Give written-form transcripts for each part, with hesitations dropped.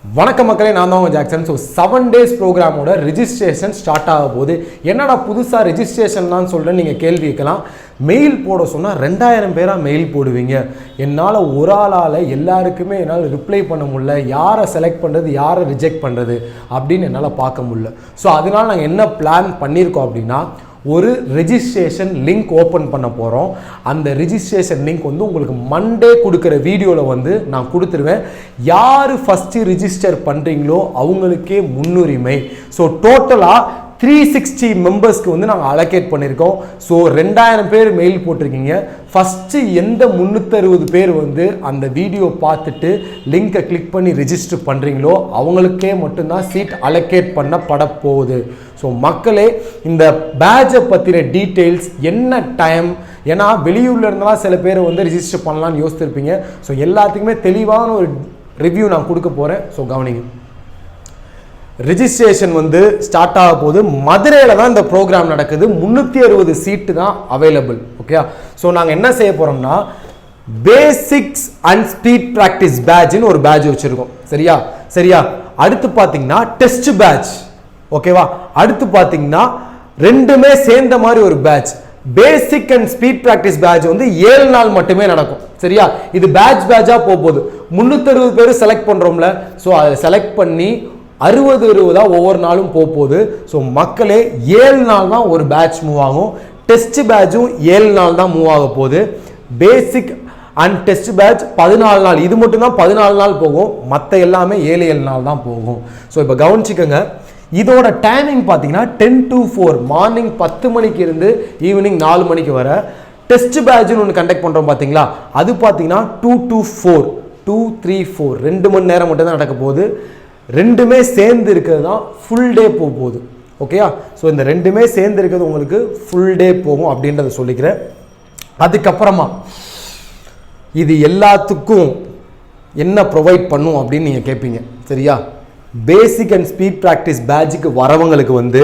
வணக்கம் மக்களே, நான் தான் உங்கள் ஜாக்சன். ஸோ 7 days ப்ரோக்ராமோட ரிஜிஸ்ட்ரேஷன் ஸ்டார்ட் ஆக போகுது. என்னடா புதுசாக ரிஜிஸ்ட்ரேஷன்லாம் சொல்கிறேன் நீங்கள் கேள்வி கேட்கலாம். மெயில் போட சொன்னால் 2000 பேராக மெயில் போடுவீங்க. என்னால் ஒரு ஆளால் எல்லாருக்குமே என்னால் ரிப்ளை பண்ண முடியல. யாரை செலக்ட் பண்ணுறது, யாரை ரிஜெக்ட் பண்ணுறது அப்படின்னு என்னால் பார்க்க முடியல. ஸோ அதனால் நாங்கள் என்ன பிளான் பண்ணியிருக்கோம் அப்படின்னா, ஒரு ரெஜிஸ்ட்ரேஷன் லிங்க் ஓப்பன் பண்ண போகிறோம். அந்த ரெஜிஸ்ட்ரேஷன் லிங்க் வந்து உங்களுக்கு மண்டே கொடுக்குற வீடியோவில் வந்து நான் கொடுத்துருவேன். யார் ஃபஸ்ட்டு ரிஜிஸ்டர் பண்ணுறீங்களோ அவங்களுக்கே முன்னுரிமை. ஸோ டோட்டலாக 360 மெம்பர்ஸ்க்கு வந்து நாங்கள் அலோகேட் பண்ணியிருக்கோம். ஸோ 2000 பேர் மெயில் போட்டிருக்கீங்க. ஃபஸ்ட்டு எந்த 360 பேர் வந்து அந்த வீடியோ பார்த்துட்டு லிங்கை கிளிக் பண்ணி ரிஜிஸ்டர் பண்ணுறீங்களோ அவங்களுக்கே மட்டும்தான் சீட் அலோகேட் பண்ணப்பட போகுது. ஸோ மக்களே, இந்த பேட்சை பற்றின டீட்டெயில்ஸ் என்ன டைம், ஏன்னா வெளியூரில் இருந்தாலும் சில பேர் வந்து ரிஜிஸ்டர் பண்ணலான்னு யோசிச்சிருப்பீங்க. ஸோ எல்லாத்துக்குமே தெளிவான ஒரு ரிவ்யூ நான் கொடுக்க போகிறேன். ஸோ கவனிங்க. ரிஜிஸ்ட்ரேஷன் வந்து ஸ்டார்ட் ஆக போது மதுரையில் தான் இந்த ப்ரோக்ராம் நடக்குது. 360 சீட்டு தான் அவைலபிள். ஓகே, ஸோ நாங்கள் என்ன செய்ய போகிறோம்னா, பேசிக்ஸ் அண்ட் ஸ்பீட் ப்ராக்டிஸ் பேட்ச்னு ஒரு பேட்ச் வச்சுருக்கோம். சரியா அடுத்து பார்த்தீங்கன்னா டெஸ்ட் பேட்ச். ஓகேவா, அடுத்து பார்த்தீங்கன்னா ரெண்டுமே சேர்ந்த மாதிரி ஒரு batch. Basic and speed practice batch வந்து 7 நாள் மட்டுமே நடக்கும். சரியா, இது பேட்சாக போகுது. 360 பேர் செலக்ட் பண்ணுறோம்ல, ஸோ அதை செலக்ட் பண்ணி 60-20 ஒவ்வொரு நாளும் போகுது. ஸோ மக்களே, 7 நாள் தான் ஒரு பேட்ச் மூவ் ஆகும். டெஸ்ட் பேட்சும் 7 நாள் தான் மூவ் ஆக போகுது. பேசிக் அண்ட் டெஸ்ட் பேட்ச் 14 நாள். இது மட்டும் தான் 14 நாள் போகும். மற்ற எல்லாமே 7 நாள் தான் போகும். ஸோ இப்போ கவனிச்சுக்கோங்க. இதோட டைமிங் பார்த்தீங்கன்னா 10 to 4, மார்னிங் 10 மணிக்கு இருந்து ஈவினிங் 4 மணிக்கு வர. டெஸ்ட் பேட்ச்னு ஒன்று கண்டக்ட் பண்ணுறோம் பார்த்தீங்களா, அது பார்த்தீங்கன்னா 2 to 4, 2, 3, 4 2 மணி நேரம் மட்டும் தான் நடக்க போகுது. ரெண்டுமே சேர்ந்து இருக்கிறது தான் ஃபுல் டே போகுது. ஓகேயா, ஸோ இந்த ரெண்டுமே சேர்ந்து இருக்கிறது உங்களுக்கு ஃபுல் டே போகும் அப்படின்றத சொல்லிக்கிறேன். அதுக்கப்புறமா இது எல்லாத்துக்கும் என்ன ப்ரொவைட் பண்ணும் அப்படின்னு நீங்கள் கேட்பீங்க. சரியா, பேசிக் அண்ட் ஸ்பீட் ப்ராக்டிஸ் பேட்சுக்கு வரவங்களுக்கு வந்து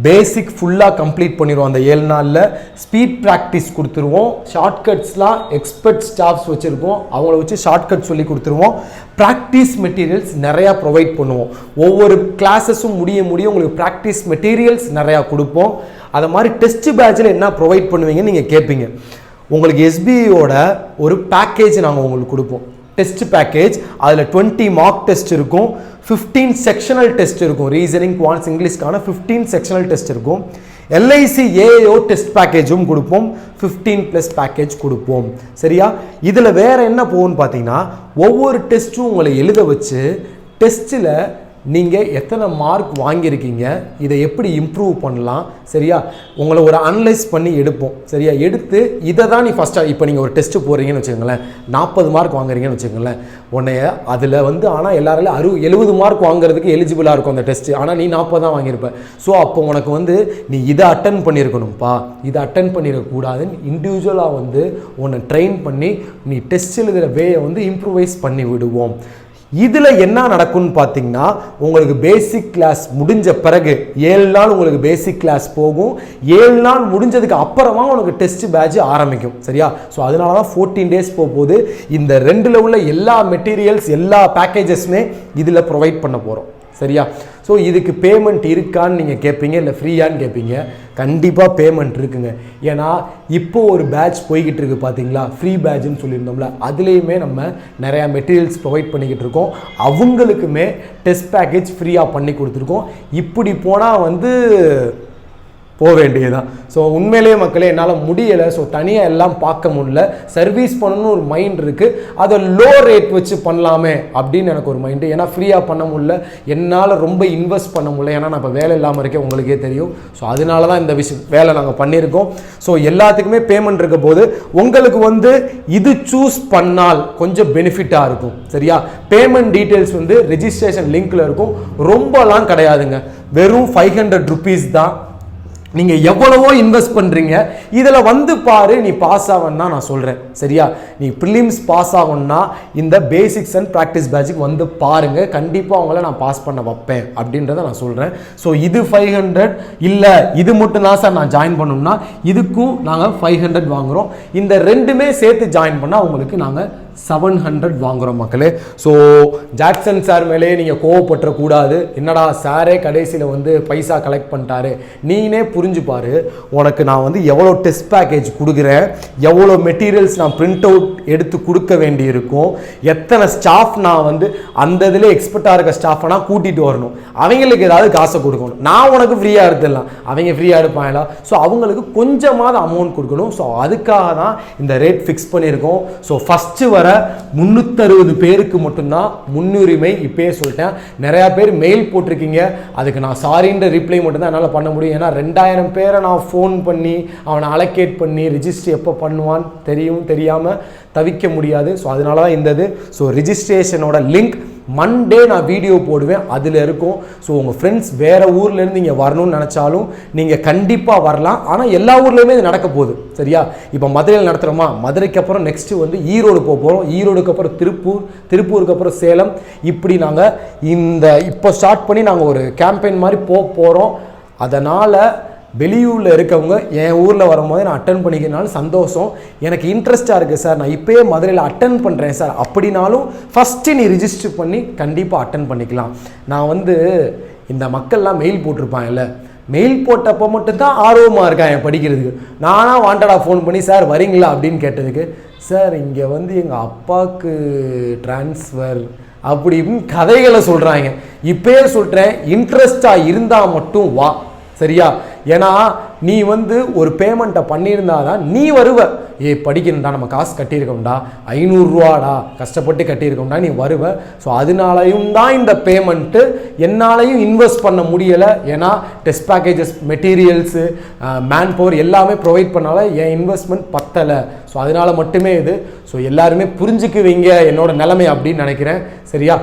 பேசிக் ஃபுல்லாக கம்ப்ளீட் பண்ணிடுவோம் அந்த 7 நாளில். ஸ்பீட் ப்ராக்டிஸ் கொடுத்துருவோம். ஷார்ட்கட்ஸ்லாம் எக்ஸ்பர்ட் ஸ்டாஃப்ஸ் வச்சுருக்கோம், அவங்கள வச்சு ஷார்ட்கட் சொல்லி கொடுத்துருவோம். ப்ராக்டிஸ் மெட்டீரியல்ஸ் நிறையா ப்ரொவைட் பண்ணுவோம். ஒவ்வொரு கிளாஸஸும் முடிய உங்களுக்கு ப்ராக்டிஸ் மெட்டீரியல்ஸ் நிறையா கொடுப்போம். அது மாதிரி டெஸ்ட் பேட்சில் என்ன ப்ரொவைட் பண்ணுவீங்கன்னு நீங்கள் கேட்பீங்க. உங்களுக்கு SBIயோட ஒரு பேக்கேஜ் நாங்கள் உங்களுக்கு கொடுப்போம். டெஸ்ட் பேக்கேஜ், அதில் 20 மார்க் டெஸ்ட் இருக்கும், 15 செக்ஷனல் டெஸ்ட் இருக்கும். ரீசனிங், குவான்ஸ், இங்கிலீஷ்க்கான 15 செக்ஷனல் டெஸ்ட் இருக்கும். LIC AAO டெஸ்ட் பேக்கேஜும் கொடுப்போம். 15+ பேக்கேஜ் கொடுப்போம். சரியா, இதில் வேற என்ன போகும்னு பார்த்தீங்கன்னா, ஒவ்வொரு டெஸ்ட்டும் உங்களை எழுத வச்சு டெஸ்ட்டில் நீங்கள் எத்தனை மார்க் வாங்கியிருக்கீங்க, இதை எப்படி இம்ப்ரூவ் பண்ணலாம், சரியா, உங்களை ஒரு அனலைஸ் பண்ணி எடுப்போம். சரியா, எடுத்து இதை தான் நீ ஃபஸ்ட்டாக, இப்போ நீங்கள் ஒரு டெஸ்ட்டு போகிறீங்கன்னு வச்சுக்கோங்களேன், 40 மார்க் வாங்குறீங்கன்னு வச்சுக்கோங்களேன், உன்னைய அதில் வந்து ஆனால் எல்லாராலையும் 70 மார்க் வாங்குறதுக்கு எலிஜிபிளாக இருக்கும் அந்த டெஸ்ட்டு. ஆனால் நீ 40 தான் வாங்கியிருப்ப. ஸோ அப்போ உனக்கு வந்து நீ இதை அட்டன் பண்ணியிருக்கணும்ப்பா, இதை அட்டன் பண்ணிடக்கூடாதுன்னு இண்டிவிஜுவலாக வந்து உன்னை ட்ரெயின் பண்ணி நீ டெஸ்ட் எழுதுகிற வேயை வந்து இம்ப்ரூவைஸ் பண்ணி விடுவோம். இதில் என்ன நடக்கும்னு பார்த்தீங்கன்னா, உங்களுக்கு பேசிக் கிளாஸ் முடிஞ்ச பிறகு 7 நாள் உங்களுக்கு பேசிக் கிளாஸ் போகும். 7 நாள் முடிஞ்சதுக்கு அப்புறமா உனக்கு டெஸ்ட் பேட்ச் ஆரம்பிக்கும். சரியா, ஸோ அதனால தான் 14 days போகுது. இந்த 2ல் உள்ள எல்லா மெட்டீரியல்ஸ், எல்லா பேக்கேஜஸுமே இதில் ப்ரொவைட் பண்ண போகிறோம். சரியா, ஸோ இதுக்கு பேமெண்ட் இருக்கான்னு நீங்கள் கேட்பீங்க, இல்லை ஃப்ரீயான்னு கேட்பீங்க. கண்டிப்பாக பேமெண்ட் இருக்குங்க. ஏன்னா இப்போ ஒரு பேட்ச் போய்கிட்டு இருக்குது பார்த்தீங்களா, ஃப்ரீ பேட்ச்னு சொல்லியிருந்தோம்ல, அதுலேயுமே நம்ம நிறையா மெட்டீரியல்ஸ் ப்ரொவைட் பண்ணிக்கிட்டு இருக்கோம். அவங்களுக்குமே டெஸ்ட் பேக்கேஜ் ஃப்ரீயாக பண்ணி கொடுத்துருக்கோம். இப்படி போனால் வந்து போக வேண்டியதுதான். ஸோ உண்மையிலேயே மக்களே, என்னால் முடியலை. ஸோ தனியாக எல்லாம் பார்க்க முடியல. சர்வீஸ் பண்ணணும்னு ஒரு மைண்ட் இருக்குது. அதை லோ ரேட் வச்சு பண்ணலாமே அப்படின்னு எனக்கு ஒரு மைண்டு. ஏன்னா ஃப்ரீயாக பண்ண முடியல, என்னால் ரொம்ப இன்வெஸ்ட் பண்ண முடியல. ஏன்னா நான் இப்போ வேலை இல்லாமல் இருக்கேன், உங்களுக்கே தெரியும். ஸோ அதனால தான் இந்த வேலை நாங்கள் பண்ணியிருக்கோம். ஸோ எல்லாத்துக்குமே பேமெண்ட் இருக்க போது உங்களுக்கு வந்து இது சூஸ் பண்ணால் கொஞ்சம் பெனிஃபிட்டாக இருக்கும். சரியா, பேமெண்ட் டீட்டெயில்ஸ் வந்து ரெஜிஸ்ட்ரேஷன் லிங்க்கில் இருக்கும். ரொம்பலாம் கிடையாதுங்க, வெறும் 500 rupees தான். நீங்கள் எவ்வளவோ இன்வெஸ்ட் பண்ணுறீங்க, இதில் வந்து பாரு, நீ பாஸ் ஆகணும்னா நான் சொல்கிறேன். சரியா, நீ ப்ரிலிம்ஸ் பாஸ் ஆகணும்னா இந்த பேசிக்ஸ் அண்ட் ப்ராக்டிஸ் பேட்சுக்கு வந்து பாருங்கள். கண்டிப்பாக அவங்கள நான் பாஸ் பண்ண வைப்பேன் அப்படின்றத நான் சொல்கிறேன். ஸோ இது 500 இல்லை, இது மட்டும் தான் சார் நான் ஜாயின் பண்ணணும்னா இதுக்கும் நாங்கள் 500 வாங்குகிறோம். இந்த ரெண்டுமே சேர்த்து ஜாயின் பண்ணால் உங்களுக்கு நாங்கள் 700 வாங்குறோம் மக்களே. ஸோ ஜாக்சன் சார் மேலே நீங்கள் கோவப்பட்டுறக்கூடாது. என்னடா சாரே கடைசியில் வந்து பைசா கலெக்ட் பண்ணிட்டாரு. நீனே புரிஞ்சுப்பாரு, உனக்கு நான் வந்து எவ்வளோ டெஸ்ட் பேக்கேஜ் கொடுக்குறேன், எவ்வளோ மெட்டீரியல்ஸ் நான் பிரிண்ட் அவுட் எடுத்து கொடுக்க வேண்டி இருக்கும், எத்தனை ஸ்டாஃப் நான் வந்து அந்த இதில் எக்ஸ்பர்ட்டாக இருக்க ஸ்டாஃபை நான் கூட்டிகிட்டு வரணும், அவங்களுக்கு ஏதாவது காசை கொடுக்கணும். நான் உனக்கு ஃப்ரீயாக எடுத்துடலாம், அவங்க ஃப்ரீயாக எடுப்பாங்களா? ஸோ அவங்களுக்கு கொஞ்சமாவது அமௌண்ட் கொடுக்கணும். ஸோ அதுக்காக தான் இந்த ரேட் ஃபிக்ஸ் பண்ணியிருக்கோம். ஸோ ஃபஸ்ட்டு வர 360 பேருக்கு மட்டும்தான் முன்னுரிமை. இப்போயே சொல்லிட்டேன். நிறையா பேர் மெயில் போட்டிருக்கீங்க, அதுக்கு நான் சாரின்ற ரிப்ளை மட்டும்தான் என்னால் பண்ண முடியும். ஏன்னா 2000 பேரை நான் ஃபோன் பண்ணி அவனை அலோகேட் பண்ணி ரிஜிஸ்டர் எப்போ பண்ணுவான்னு தெரியாமல் தவிக்க முடியாது. ஸோ அதனால தான் இந்த இது. ஸோ ரிஜிஸ்ட்ரேஷனோட லிங்க் மண்டே நான் வீடியோ போடுவேன், அதில் இருக்கும். ஸோ உங்கள் ஃப்ரெண்ட்ஸ் வேறு ஊர்லேருந்து இங்கே வரணும்னு நினச்சாலும் நீங்கள் கண்டிப்பாக வரலாம். ஆனால் எல்லா ஊர்லேயுமே இது நடக்க போகுது, சரியா? இப்போ மதுரையில் நடத்துகிறோமா, மதுரைக்கு அப்புறம் நெக்ஸ்ட்டு வந்து ஈரோடு போக போகிறோம், ஈரோடுக்கு அப்புறம் திருப்பூர், திருப்பூருக்கு அப்புறம் சேலம். இப்படி நாங்கள் இப்போ ஸ்டார்ட் பண்ணி நாங்கள் ஒரு கேம்பெயின் மாதிரி போகிறோம். அதனால் வெளியூரில் இருக்கவங்க என் ஊரில் வரும்போது நான் அட்டன் பண்ணிக்கிறனாலும் சந்தோஷம். எனக்கு இன்ட்ரெஸ்ட்டாக இருக்குது சார், நான் இப்போயே மதுரையில் அட்டன் பண்ணுறேன் சார் அப்படின்னாலும் ஃபஸ்ட்டு நீ ரிஜிஸ்டர் பண்ணி கண்டிப்பாக அட்டன் பண்ணிக்கலாம். நான் வந்து இந்த மக்கள்லாம் மெயில் போட்டிருப்பாங்கல்ல, மெயில் போட்டப்போ மட்டும்தான் ஆர்வமாக இருக்கான் என் படிக்கிறதுக்கு. நானாக வாண்டடாக ஃபோன் பண்ணி சார் வரீங்களா அப்படின்னு கேட்டதுக்கு, சார் இங்கே வந்து எங்கள் அப்பாவுக்கு ட்ரான்ஸ்ஃபர் அப்படி இப்படின்னு கதைகளை சொல்கிறாங்க. இப்போயே சொல்கிறேன், இன்ட்ரெஸ்டாக இருந்தால் மட்டும் வா, சரியா? ஏன்னா நீ வந்து ஒரு பேமெண்ட்டை பண்ணியிருந்தா தான் நீ வருவ. படிக்கணும்டா, நம்ம காசு கட்டியிருக்கோம்டா, 500 ரூபாடா கஷ்டப்பட்டு கட்டியிருக்கோம்டா, நீ வருவ. ஸோ அதனாலையும் தான் இந்த பேமெண்ட்டு. என்னாலையும் இன்வெஸ்ட் பண்ண முடியலை, ஏன்னா test packages, materials, man power எல்லாமே ப்ரொவைட் பண்ணால என் இன்வெஸ்ட்மெண்ட் பத்தலை. ஸோ அதனால் மட்டுமே இது. ஸோ எல்லாருமே புரிஞ்சுக்குவீங்க என்னோட நிலைமை அப்படின்னு நினைக்கிறேன், சரியா?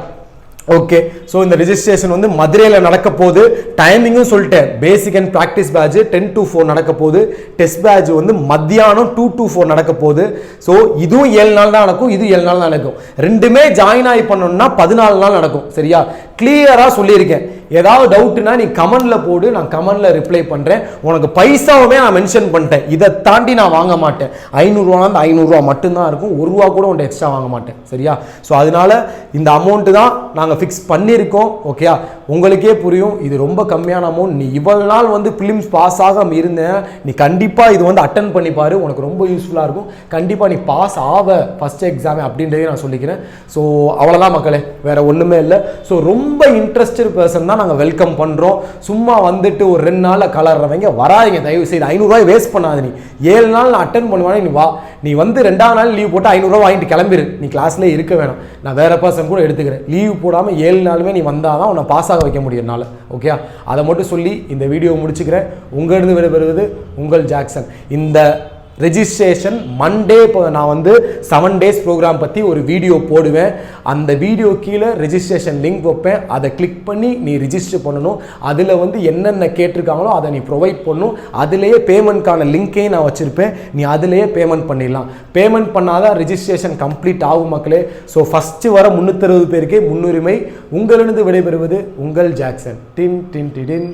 ஓகே. ஸோ இந்த ரிஜிஸ்ட்ரேஷன் வந்து மதுரையில் நடக்க போகுது. டைமிங்கும் சொல்லிட்டேன், basic and practice batch 10 to 4 நடக்க போகுது. டெஸ்ட் பேட்ச் வந்து மத்தியானம் 2 to 4 நடக்க போகுது. ஸோ இதுவும் 7 நாள் தான் நடக்கும், இது 7 நாள் தான் நடக்கும். ரெண்டுமே ஜாயின் ஆகி பண்ணணும்னா 14 நாள் நடக்கும், சரியா? கிளியராக சொல்லியிருக்கேன். ஏதாவது டவுட்னா நீ கமெண்டில் போடு, நான் கமெண்டில் ரிப்ளை பண்ணுறேன். உனக்கு பைசாவுமே நான் மென்ஷன் பண்ணிட்டேன், இதை தாண்டி நான் வாங்க மாட்டேன். 500 ரூபானா 500 ரூபா மட்டும்தான் இருக்கும், 1 ரூபா கூட உன்ட்ட எக்ஸ்ட்ரா வாங்க மாட்டேன், சரியா? ஸோ அதனால இந்த அமௌண்ட்டு தான் நாங்கள் ஃபிக்ஸ் பண்ணியிருக்கோம், ஓகேயா? உங்களுக்கே புரியும், இது ரொம்ப கம்மியான அமௌண்ட். நீ இவ்வளவு நாள் வந்து ஃபிலிம்ஸ் பாஸ் ஆகாம இருந்தேன், நீ கண்டிப்பாக இது வந்து அட்டன் பண்ணி பாரு, உனக்கு ரொம்ப யூஸ்ஃபுல்லாக இருக்கும். கண்டிப்பாக நீ பாஸ் ஆவ ஃபஸ்ட் எக்ஸாமே அப்படின்றதையும் நான் சொல்லிக்கிறேன். ஸோ அவ்வளோதான் மக்களே, வேறு ஒன்றுமே இல்லை. ஸோ ரொம்ப இன்ட்ரெஸ்டட் பர்சன் தான் நாங்கள் வெல்கம் பண்ணுறோம். சும்மா வந்துட்டு ஒரு 2 நாளில் கலர்றவங்க வராதிங்க, தயவு செய்து 500 ரூபாய் வேஸ்ட் பண்ணாது. நீ 7 நாள் நான் அட்டன் பண்ணுவானே, நீ வா. நீ வந்து 2ஆவது நாள் லீவ் போட்டு 500 ரூபா வாங்கிட்டு கிளம்பிடு, நீ கிளாஸ்லேயே இருக்க வேணாம். நான் வேறு பர்சன் கூட எடுத்துக்கிறேன். லீவ் போடாமல் 7 நாளுமே நீ வந்தால் தான் உன்னை பாஸ் ஆக வைக்க முடியும் என்னால், ஓகே? அதை மட்டும் சொல்லி இந்த வீடியோ முடிச்சுக்கிறேன். உங்களிருந்து விடைபெறுவது உங்கள் ஜாக்சன். இந்த ரெஜிஸ்ட்ரேஷன் மண்டே இப்போ நான் வந்து 7 days ப்ரோக்ராம் பற்றி ஒரு வீடியோ போடுவேன். அந்த வீடியோ கீழே ரெஜிஸ்ட்ரேஷன் லிங்க் வைப்பேன், அதை கிளிக் பண்ணி நீ ரிஜிஸ்டர் பண்ணணும். அதில் வந்து என்னென்ன கேட்டிருக்காங்களோ அதை நீ ப்ரொவைட் பண்ணணும். அதிலேயே பேமெண்ட்கான லிங்க்கையும் நான் வச்சுருப்பேன், நீ அதிலேயே பேமெண்ட் பண்ணிடலாம். பேமெண்ட் பண்ணாதான் ரெஜிஸ்ட்ரேஷன் கம்ப்ளீட் ஆகும் மக்களே. ஸோ ஃபஸ்ட்டு வர 360 பேருக்கே முன்னுரிமை. உங்களிருந்து விடைபெறுவது உங்கள் ஜாக்சன். டின் டின் டின்.